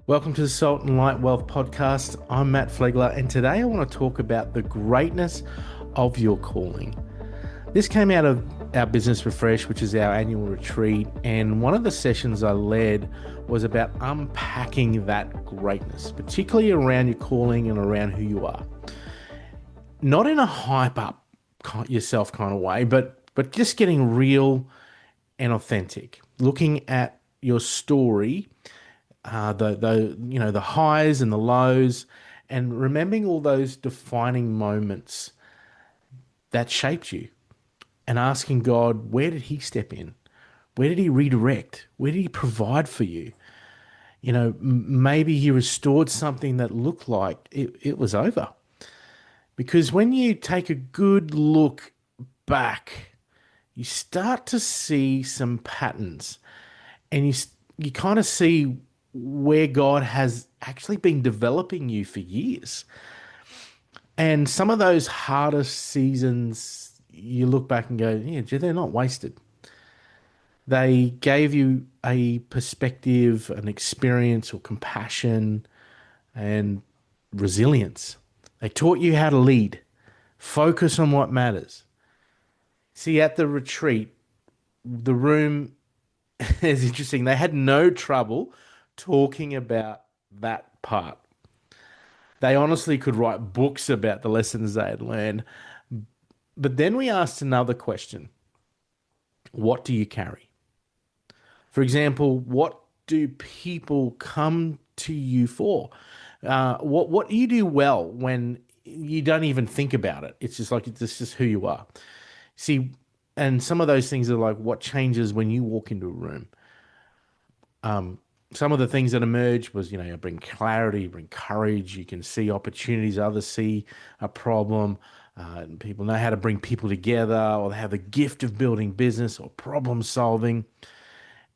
Welcome to the Salt and Light Wealth Podcast. I'm Matt Flegler, and today I want to talk about the greatness of your calling. This came out of our Business Refresh, which is our annual retreat, and one of the sessions I led was about unpacking that greatness, particularly around your calling and around who you are. Not in a hype up yourself kind of way, but just getting real and authentic, looking at your story, the highs and the lows, and remembering all those defining moments that shaped you, and asking God, where did He step in? Where did He redirect? Where did He provide for you? Maybe He restored something that looked like it was over. Because when you take a good look back, you start to see some patterns, and you kind of see where God has actually been developing you for years. And some of those hardest seasons, you look back and go, yeah, they're not wasted. They gave you a perspective, an experience, or compassion and resilience. They taught you how to lead, focus on what matters. See, at the retreat, the room is interesting. They had no trouble talking about that part. They honestly could write books about the lessons they had learned. But then we asked another question. What do you carry? For example, what do people come to you for? What do you do well when you don't even think about it? It's just like it's just who you are. See, and some of those things are like what changes when you walk into a room. Some of the things that emerged was, bring clarity, bring courage. You can see opportunities, others see a problem. And people know how to bring people together, or they have the gift of building business or problem solving,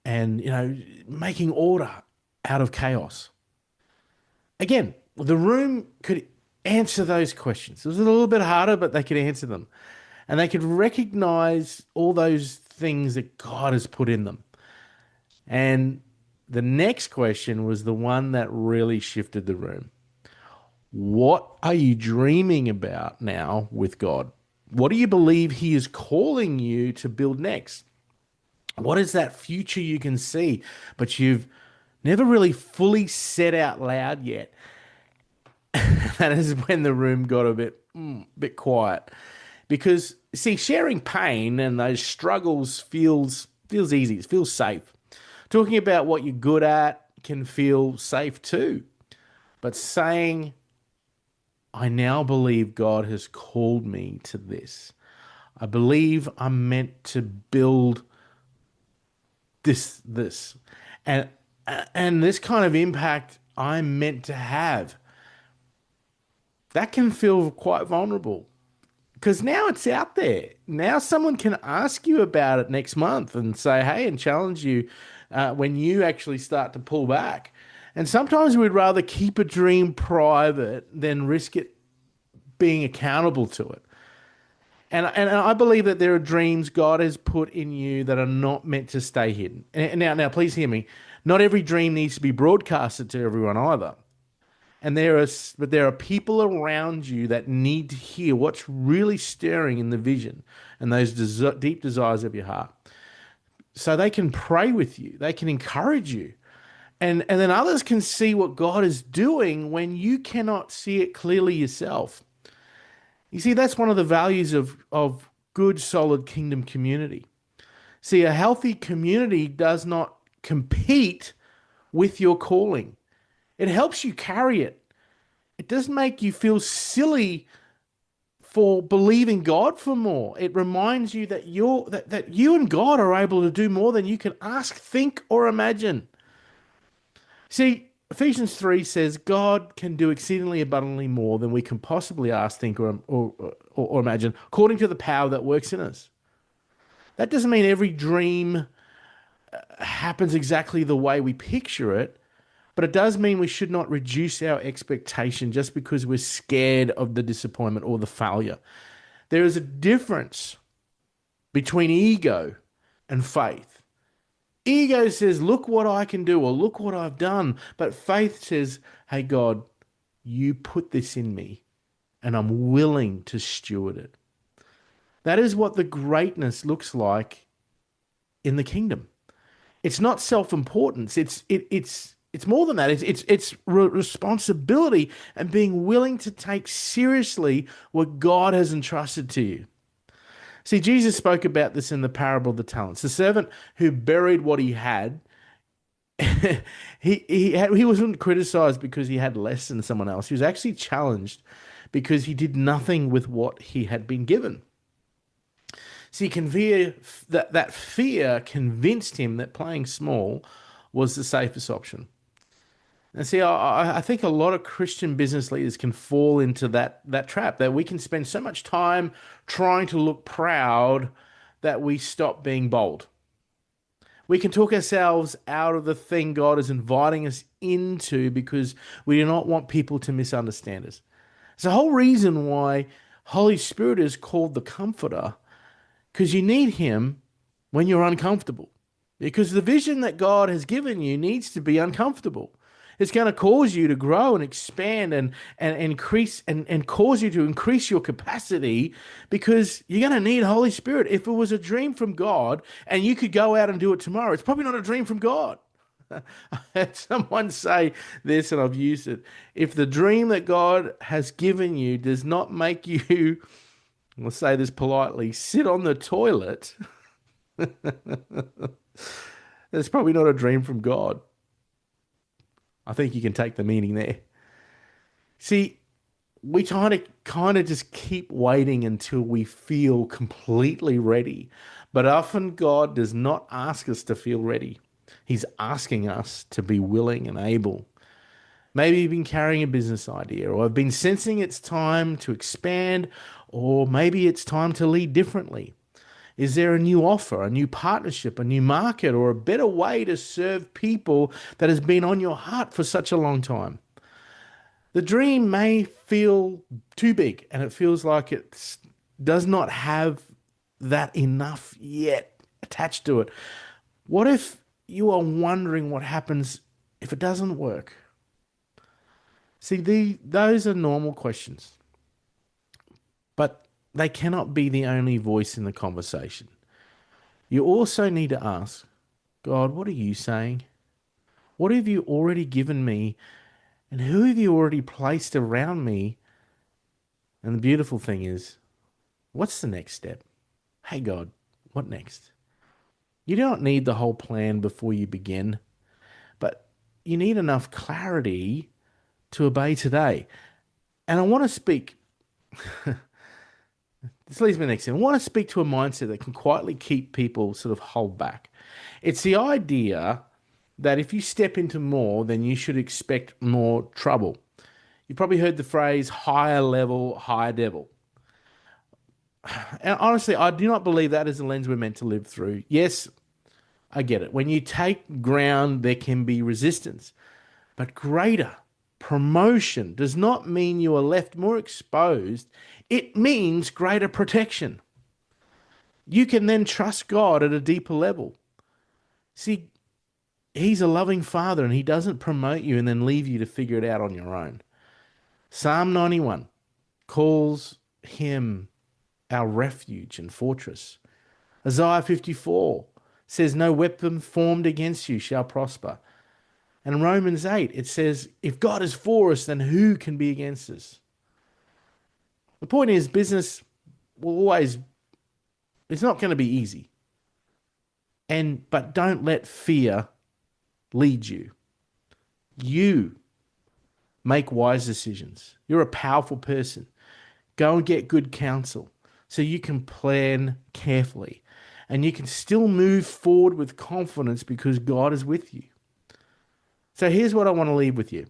and, making order out of chaos. Again, the room could answer those questions. It was a little bit harder, but they could answer them. And they could recognize all those things that God has put in them. And the next question was the one that really shifted the room. What are you dreaming about now with God? What do you believe He is calling you to build next? What is that future you can see, but you've never really fully said out loud yet? That is when the room got a bit quiet. Because, see, sharing pain and those struggles feels easy. It feels safe. Talking about what you're good at can feel safe too. But saying, I now believe God has called me to this. I believe I'm meant to build this. And this kind of impact I'm meant to have. That can feel quite vulnerable. Because now it's out there. Now someone can ask you about it next month and say, hey, and challenge you when you actually start to pull back. And sometimes we'd rather keep a dream private than risk it being accountable to it. And I believe that there are dreams God has put in you that are not meant to stay hidden. And now, please hear me. Not every dream needs to be broadcasted to everyone either. And there are people around you that need to hear what's really stirring in the vision and those deep desires of your heart. So they can pray with you, they can encourage you. And then others can see what God is doing when you cannot see it clearly yourself. You see, that's one of the values of good, solid kingdom community. See, a healthy community does not compete with your calling. It helps you carry it. It doesn't make you feel silly for believing God for more. It reminds you that that you and God are able to do more than you can ask, think, or imagine. See, Ephesians 3 says God can do exceedingly abundantly more than we can possibly ask, think, or imagine, according to the power that works in us. That doesn't mean every dream happens exactly the way we picture it, but it does mean we should not reduce our expectation just because we're scared of the disappointment or the failure. There is a difference between ego and faith. Ego says, look what I can do, or look what I've done. But faith says, hey, God, you put this in me, and I'm willing to steward it. That is what the greatness looks like in the kingdom. It's not self-importance. It's more than that. It's responsibility and being willing to take seriously what God has entrusted to you. See, Jesus spoke about this in the parable of the talents. The servant who buried what he had, he wasn't criticized because he had less than someone else. He was actually challenged because he did nothing with what he had been given. See, that fear convinced him that playing small was the safest option. And see, I think a lot of Christian business leaders can fall into that trap that we can spend so much time trying to look proud that we stop being bold. We can talk ourselves out of the thing God is inviting us into because we do not want people to misunderstand us. It's the whole reason why Holy Spirit is called the Comforter, because you need Him when you're uncomfortable. Because the vision that God has given you needs to be uncomfortable. It's going to cause you to grow and expand and increase and cause you to increase your capacity because you're going to need Holy Spirit. If it was a dream from God and you could go out and do it tomorrow, it's probably not a dream from God. I had someone say this, and I've used it. If the dream that God has given you does not make you, let's say this politely, sit on the toilet, it's probably not a dream from God. I think you can take the meaning there. See, we kind of just keep waiting until we feel completely ready. But often God does not ask us to feel ready. He's asking us to be willing and able. Maybe you've been carrying a business idea, or have been sensing it's time to expand, or maybe it's time to lead differently. Is there a new offer, a new partnership, a new market, or a better way to serve people that has been on your heart for such a long time? The dream may feel too big and it feels like it does not have that enough yet attached to it. What if you are wondering what happens if it doesn't work? See, those are normal questions, but they cannot be the only voice in the conversation. You also need to ask, God, what are you saying? What have you already given me? And who have you already placed around me? And the beautiful thing is, what's the next step? Hey, God, what next? You don't need the whole plan before you begin, but you need enough clarity to obey today. And I want to speak, this leads me next thing. I want to speak to a mindset that can quietly keep people sort of hold back. It's the idea that if you step into more, then you should expect more trouble. You probably heard the phrase higher level, higher devil. And honestly, I do not believe that is the lens we're meant to live through. Yes, I get it. When you take ground, there can be resistance. But greater promotion does not mean you are left more exposed. It means greater protection. You can then trust God at a deeper level. See, He's a loving Father and He doesn't promote you and then leave you to figure it out on your own. Psalm 91 calls Him our refuge and fortress. Isaiah 54 says, no weapon formed against you shall prosper. And in Romans 8, it says, if God is for us, then who can be against us? The point is, business will always, it's not going to be easy. But don't let fear lead you. You make wise decisions. You're a powerful person. Go and get good counsel so you can plan carefully and you can still move forward with confidence because God is with you. So here's what I want to leave with you.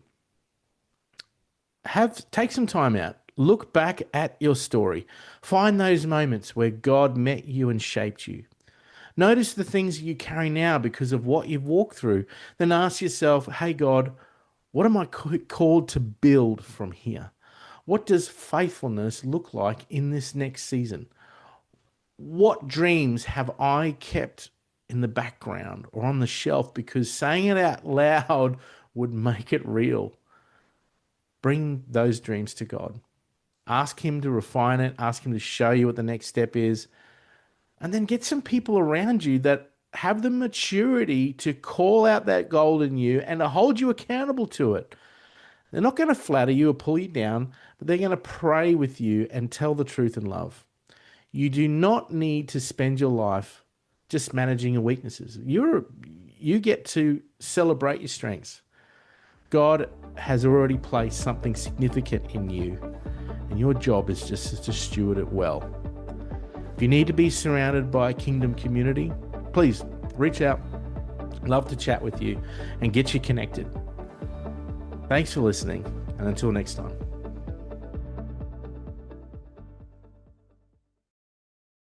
Take some time out. Look back at your story. Find those moments where God met you and shaped you. Notice the things you carry now because of what you've walked through. Then ask yourself, hey, God, what am I called to build from here? What does faithfulness look like in this next season? What dreams have I kept in the background or on the shelf because saying it out loud would make it real. Bring those dreams to God. Ask Him to refine it, ask Him to show you what the next step is, and then get some people around you that have the maturity to call out that goal in you and to hold you accountable to it. They're not going to flatter you or pull you down, but they're going to pray with you and tell the truth in love. You do not need to spend your life just managing your weaknesses. You get to celebrate your strengths. God has already placed something significant in you, and your job is just to steward it well. If you need to be surrounded by a kingdom community, please reach out. Love to chat with you and get you connected. Thanks for listening, and until next time.